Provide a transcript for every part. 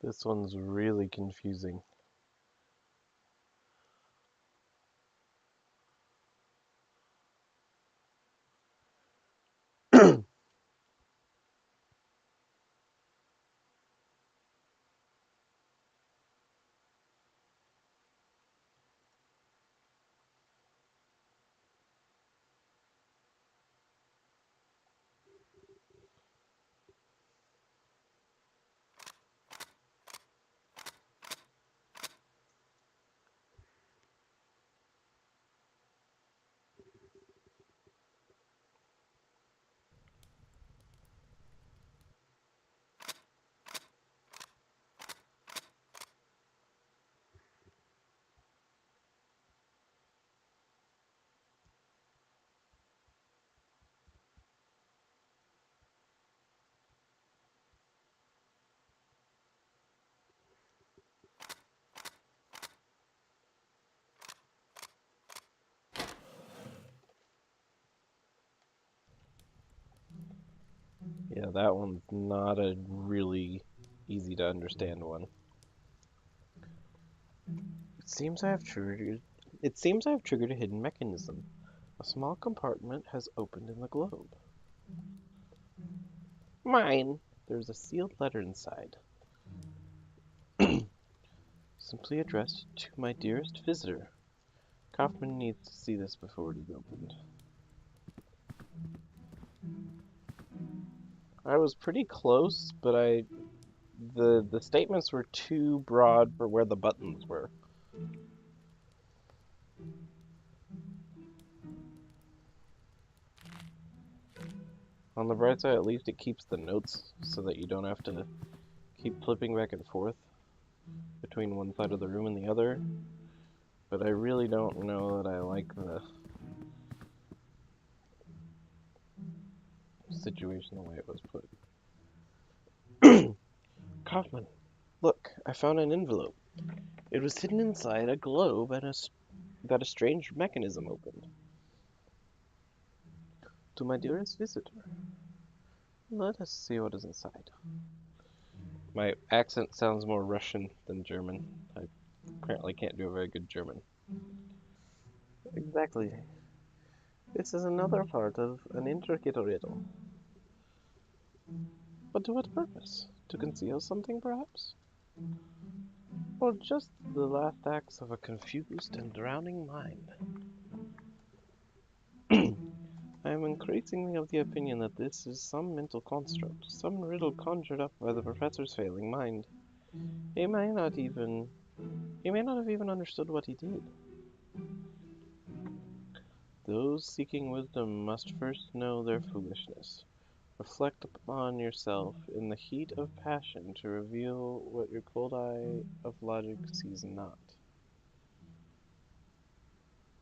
This one's really confusing. Yeah, that one's not a really easy to understand one. It seems I have triggered a hidden mechanism. A small compartment has opened in the globe. Mine! There's a sealed letter inside. Simply addressed to my dearest visitor. Kaufman needs to see this before it is opened. I was pretty close, but the statements were too broad for where the buttons were. On the bright side, at least it keeps the notes so that you don't have to keep flipping back and forth between one side of the room and the other. But I really don't know that I like the situation the way it was put. Kaufman, look, I found an envelope. It was hidden inside a globe and that a strange mechanism opened. To my dearest visitor. Let us see what is inside. My accent sounds more Russian than German. I apparently can't do a very good German. Exactly. This is another part of an intricate riddle. But to what purpose? To conceal something, perhaps? Or just the last acts of a confused and drowning mind? I am increasingly of the opinion that this is some mental construct, some riddle conjured up by the professor's failing mind. He may not have even understood what he did. Those seeking wisdom must first know their foolishness. Reflect upon yourself in the heat of passion to reveal what your cold eye of logic sees not.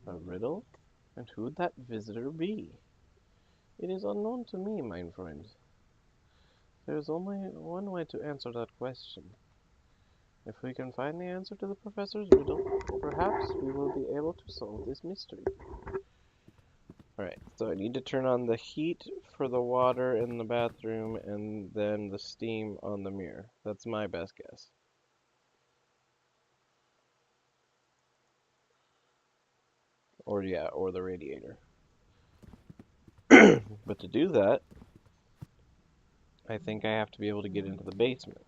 A riddle? And who would that visitor be? It is unknown to me, mein friend. There is only one way to answer that question. If we can find the answer to the professor's riddle, perhaps we will be able to solve this mystery. Alright, so I need to turn on the heat for the water in the bathroom and then the steam on the mirror. That's my best guess. Or yeah, or the radiator. But to do that, I think I have to be able to get into the basement.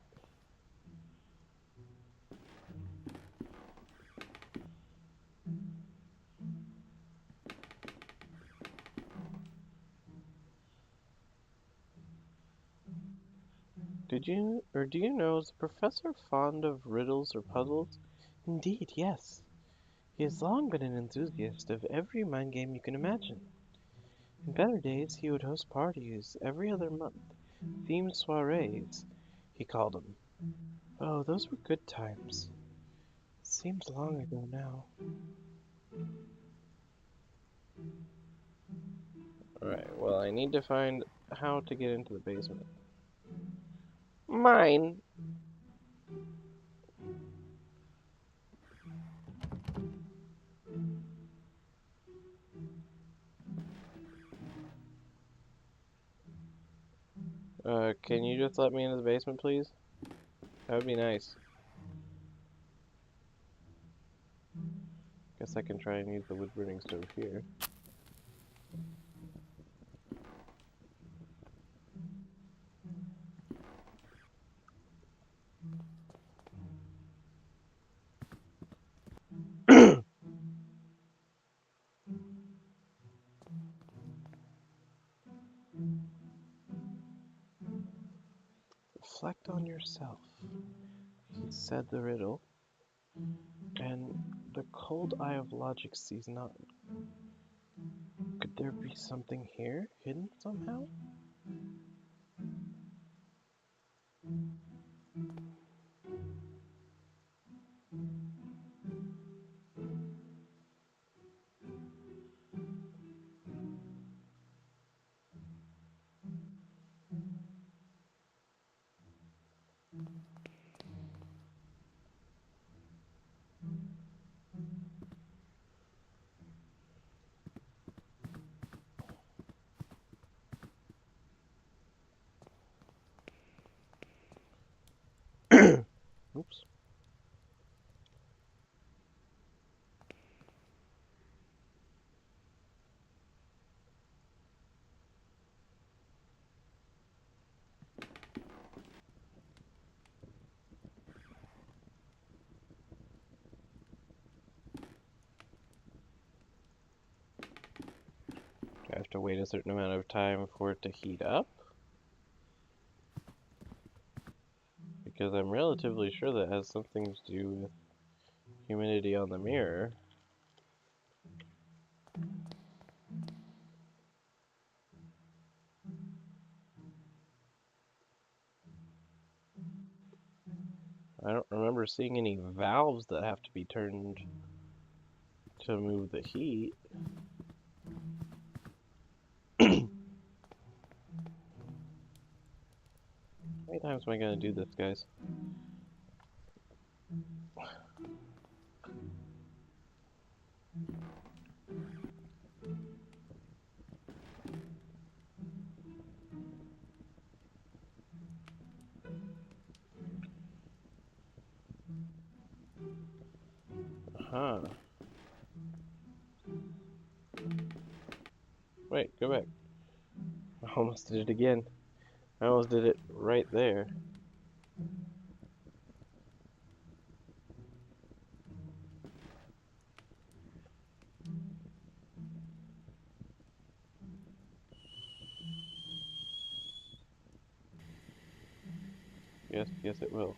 Do you know, is the professor fond of riddles or puzzles? Indeed, yes. He has long been an enthusiast of every mind game you can imagine. In better days, he would host parties every other month, themed soirees, he called them. Oh, those were good times. It seems long ago now. Alright, well, I need to find how to get into the basement. Mine! Can you just let me into the basement, please? That would be nice. Guess I can try and use the wood burning stove here. Reflect on yourself, he said the riddle, and the cold eye of logic sees not. Could there be something here, hidden somehow? Oops. Do I have to wait a certain amount of time for it to heat up? Because I'm relatively sure that has something to do with humidity on the mirror. I don't remember seeing any valves that have to be turned to move the heat. How many times am I going to do this, guys? Huh. Wait, go back. I almost did it again. I almost did it right there. Yes, it will.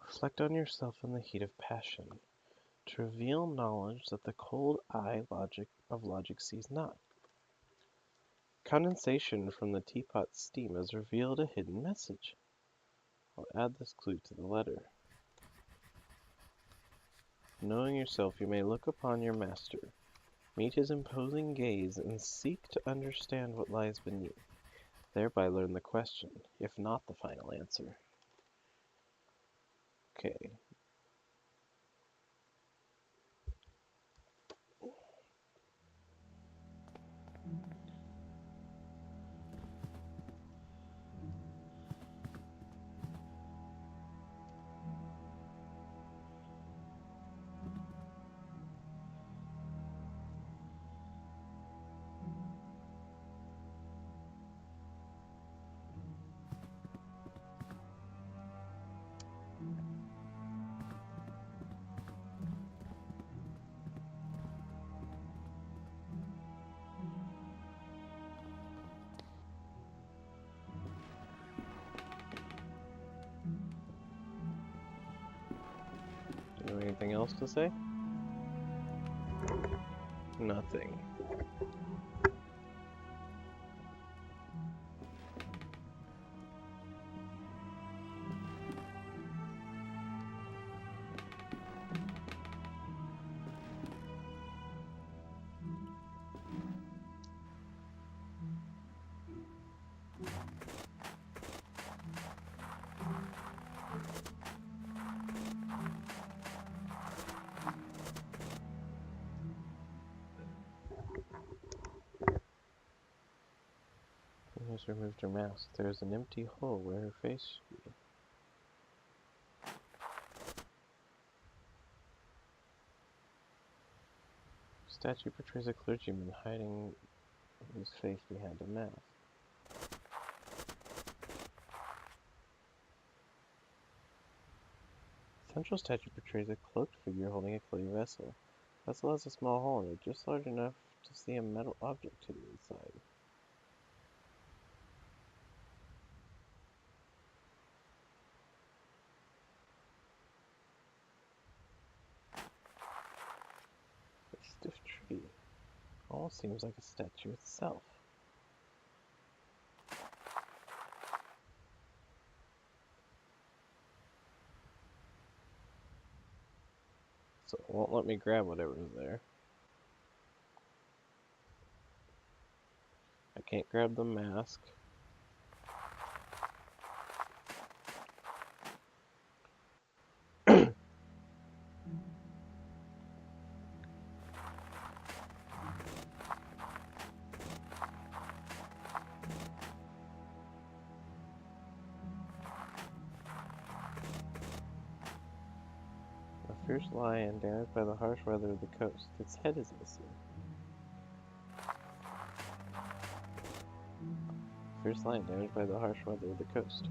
Reflect on yourself in the heat of passion, to reveal knowledge that the cold eye of logic sees not. Condensation from the teapot's steam has revealed a hidden message. I'll add this clue to the letter. Knowing yourself, you may look upon your master, meet his imposing gaze, and seek to understand what lies beneath, thereby learn the question, if not the final answer. Okay. Do you have anything else to say? Nothing. has removed her mask. There is an empty hole where her face should be. The statue portrays a clergyman hiding his face behind a mask. The central statue portrays a cloaked figure holding a clay vessel. The vessel has a small hole in it, just large enough to see a metal object hidden inside. A stiff tree. Almost seems like a statue itself. So it won't let me grab whatever's there. I can't grab the mask. A fierce lion damaged by the harsh weather of the coast. Its head is missing. Fierce lion damaged by the harsh weather of the coast.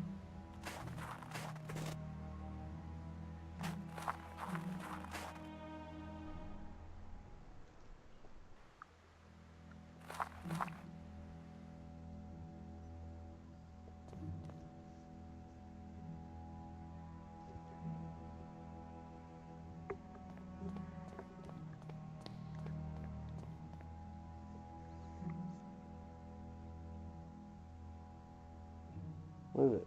Move it.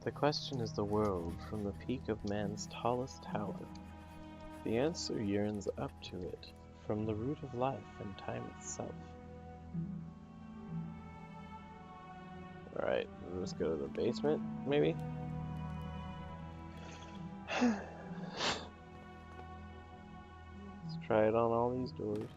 The question is the world from the peak of man's tallest tower. The answer yearns up to it from the root of life and time itself. Alright, let's go to the basement, maybe? Let's try it on all these doors.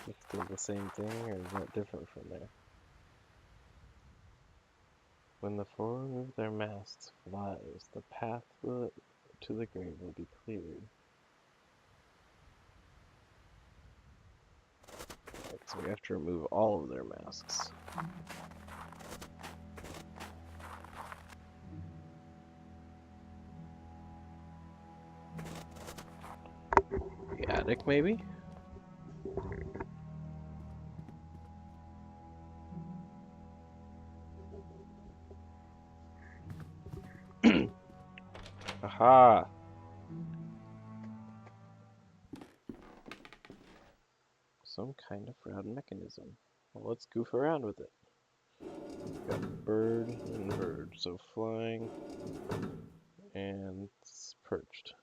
It's still the same thing, or is that different from there? When the four remove their masks, flies, the path to the grave will be cleared. Right, so we have to remove all of their masks. The attic, maybe? Aha! Some kind of round mechanism. Well, let's goof around with it. We've got bird and bird, so flying and perched.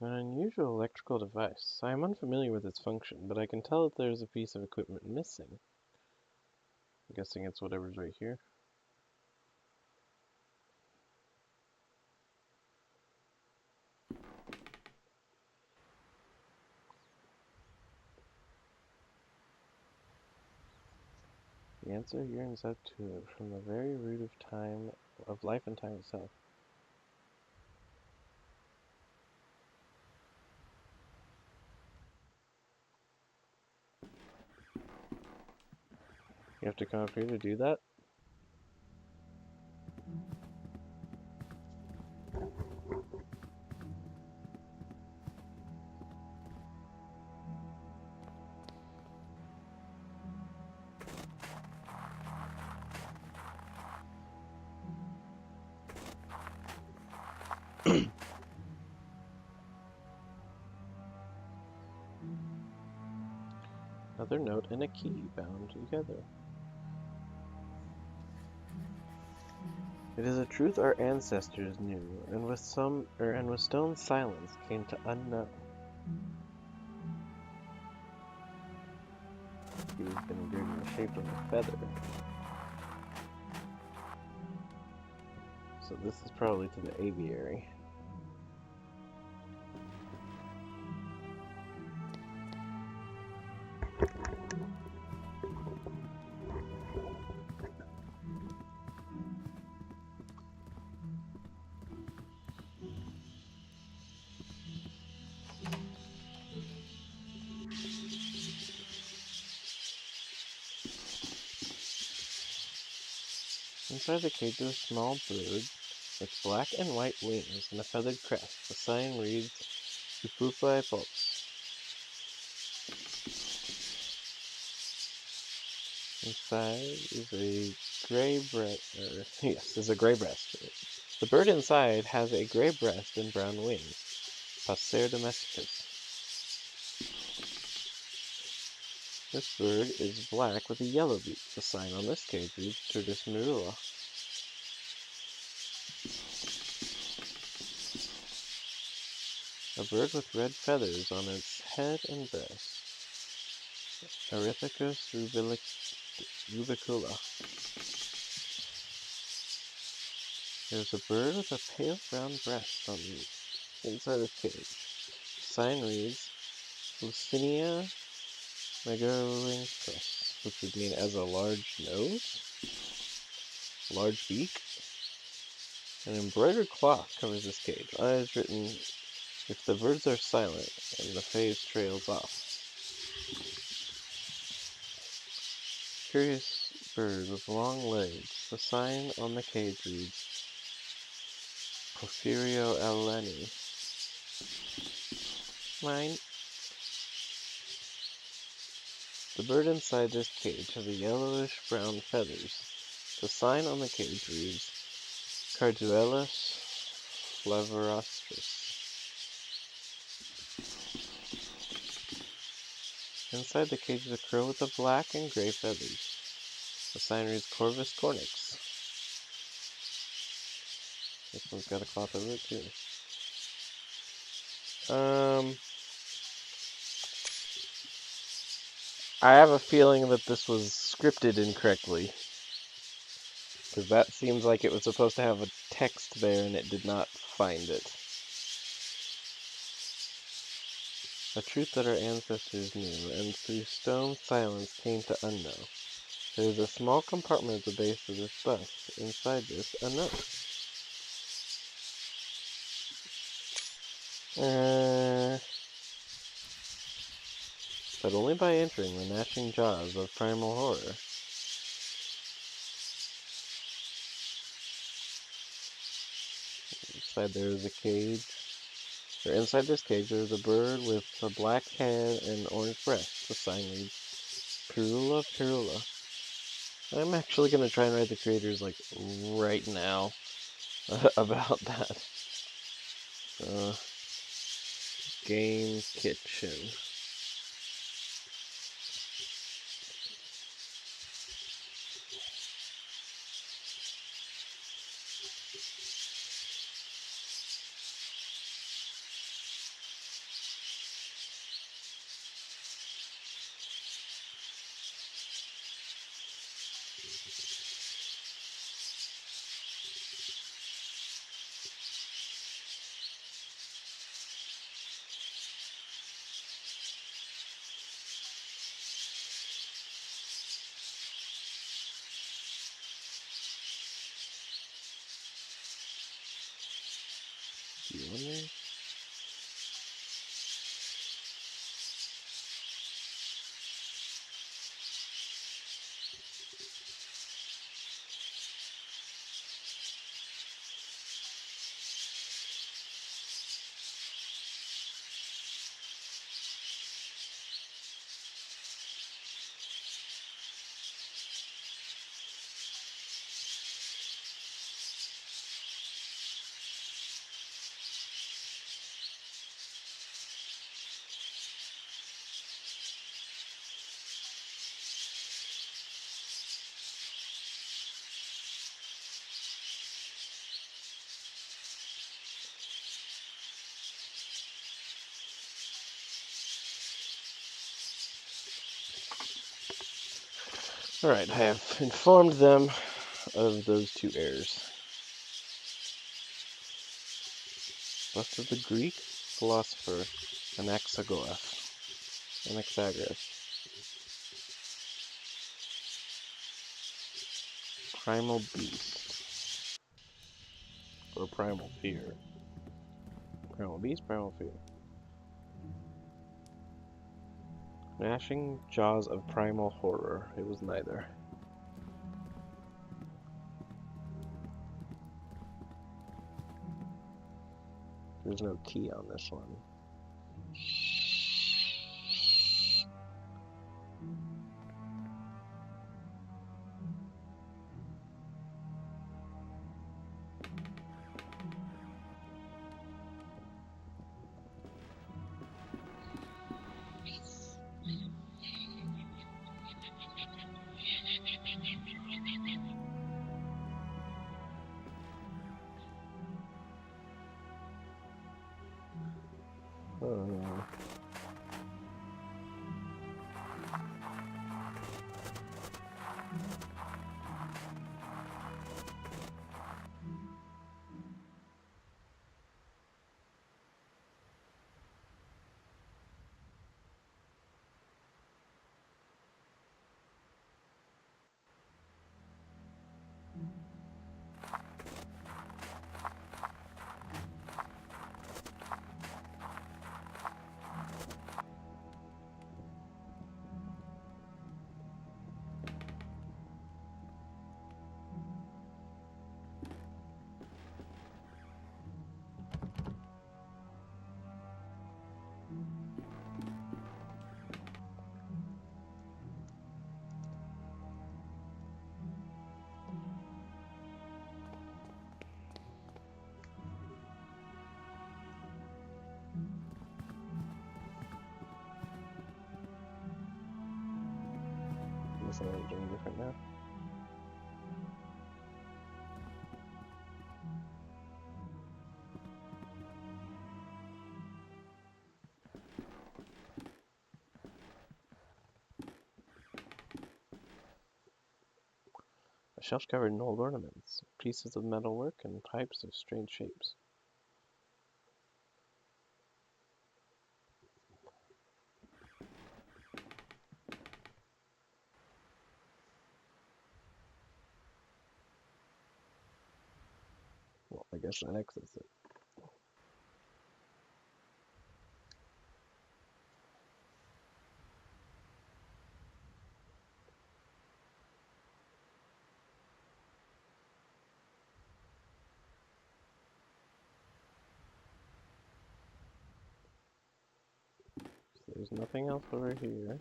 An unusual electrical device. I am unfamiliar with its function, but I can tell that there is a piece of equipment missing. I'm guessing it's whatever's right here. The answer yearns out to it from the very root of time, of life and time itself. You have to come up here to do that? Another note and a key bound together. It is a truth our ancestors knew, and with stone silence came to unknow. He was been engraved in the shape of a feather. So this is probably to the aviary. Inside the cage is a small bird with black and white wings and a feathered crest. The sign reads, Upupai Pulse. Inside is a gray breast. Is a gray breast. The bird inside has a gray breast and brown wings. Passer domesticus. This bird is black with a yellow beak. The sign on this cage reads Turdus merula. A bird with red feathers on its head and breast. Erythicus rubicula. There's a bird with a pale brown breast on the inside of the cage. The sign reads Lucinia megarinthus, which would mean as a large nose, large beak. An embroidered cloth covers this cage. On it is written, if the birds are silent, and the phase trails off. Curious bird with long legs. The sign on the cage reads, Porphyrio aleni. Mine. The bird inside this cage has a yellowish-brown feathers. The sign on the cage reads, Carduelis flavirostris. Inside the cage is a crow with a black and gray feathers. The sign reads Corvus cornix. This one's got a cloth over it too. I have a feeling that this was scripted incorrectly. Because that seems like it was supposed to have a text there and it did not find it. A truth that our ancestors knew, and through stone silence came to unknow. There is a small compartment at the base of this bust. Inside this, a note. But only by entering the gnashing jaws of primal horror. Inside there is a cage. Or inside this cage there is a bird with a black head and orange breast. The sign reads Pirula Pirula. I'm actually going to try and write the creators like right now about that. Game Kitchen. Do you wonder? Alright, I have informed them of those two errors. What did the Greek philosopher Anaxagoras primal beast or primal fear? Primal beast, primal fear. Gnashing jaws of primal horror. It was neither. There's no key on this one. Oh. Is that doing different now? A shelf covered in old ornaments, pieces of metalwork, and pipes of strange shapes. Well, I guess that exits it. So there's nothing else over here.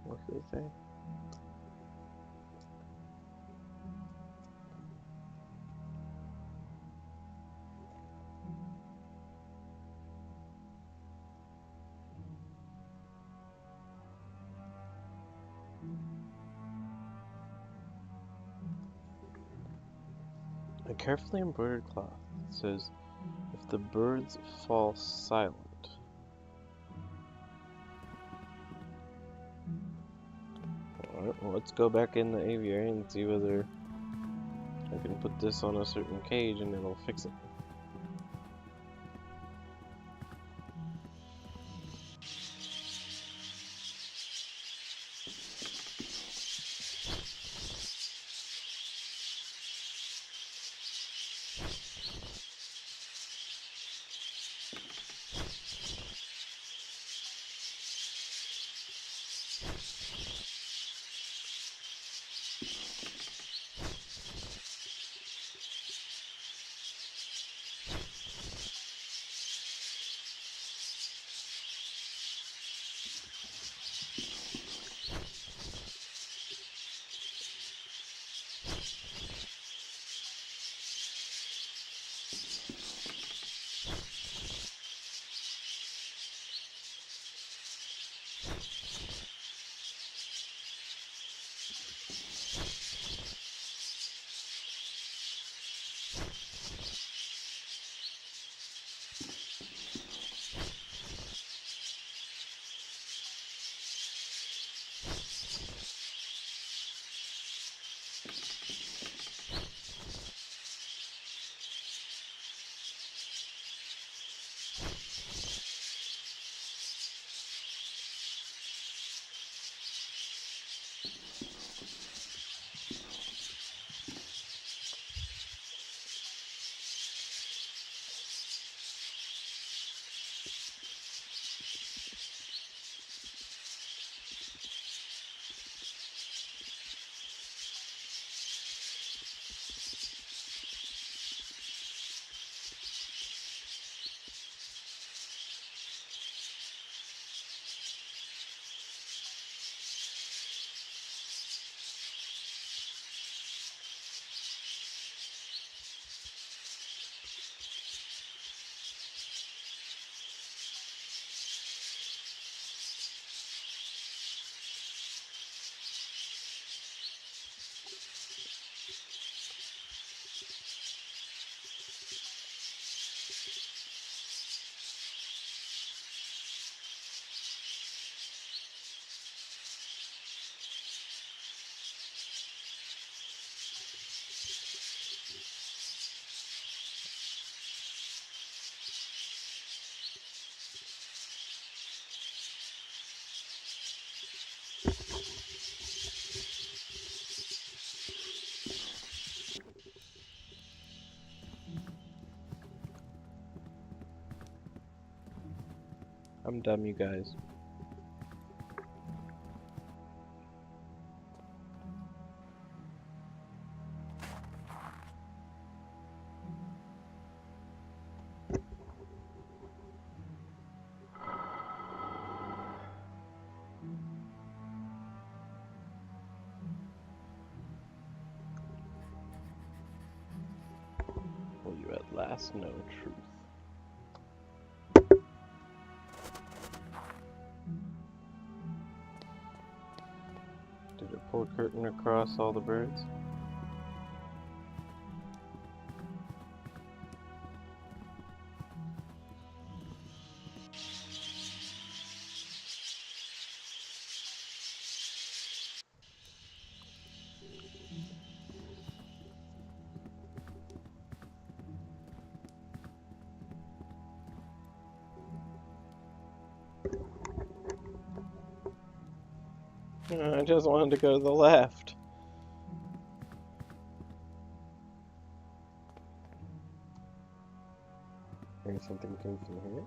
What did it say? A carefully embroidered cloth. It says, if the birds fall silent. Alright, well, let's go back in the aviary and see whether I can put this on a certain cage and it'll fix it. I'm dumb, you guys. Will you at last know truth? Did it pull a curtain across all the birds? I just wanted to go to the left. Maybe something came from here?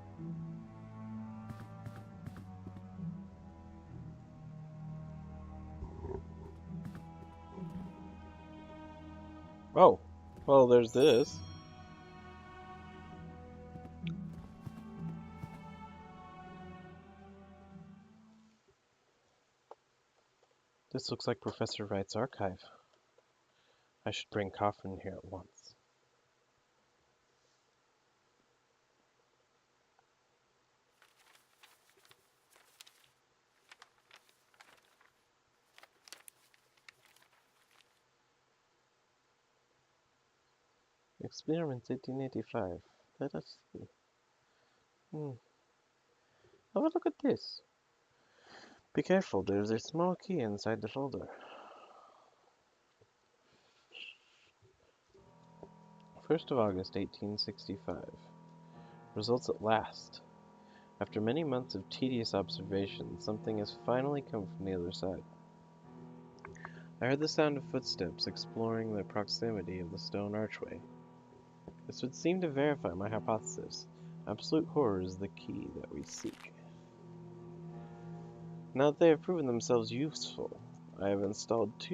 Oh, well, there's this. This looks like Professor Wright's archive. I should bring Coffin here at once. Experiment 1885. Let us see. Have a look at this. Be careful, there's a small key inside the folder. 1st of August, 1865. Results at last. After many months of tedious observation, something has finally come from the other side. I heard the sound of footsteps exploring the proximity of the stone archway. This would seem to verify my hypothesis. Absolute horror is the key that we seek. Now that they have proven themselves useful, I have installed two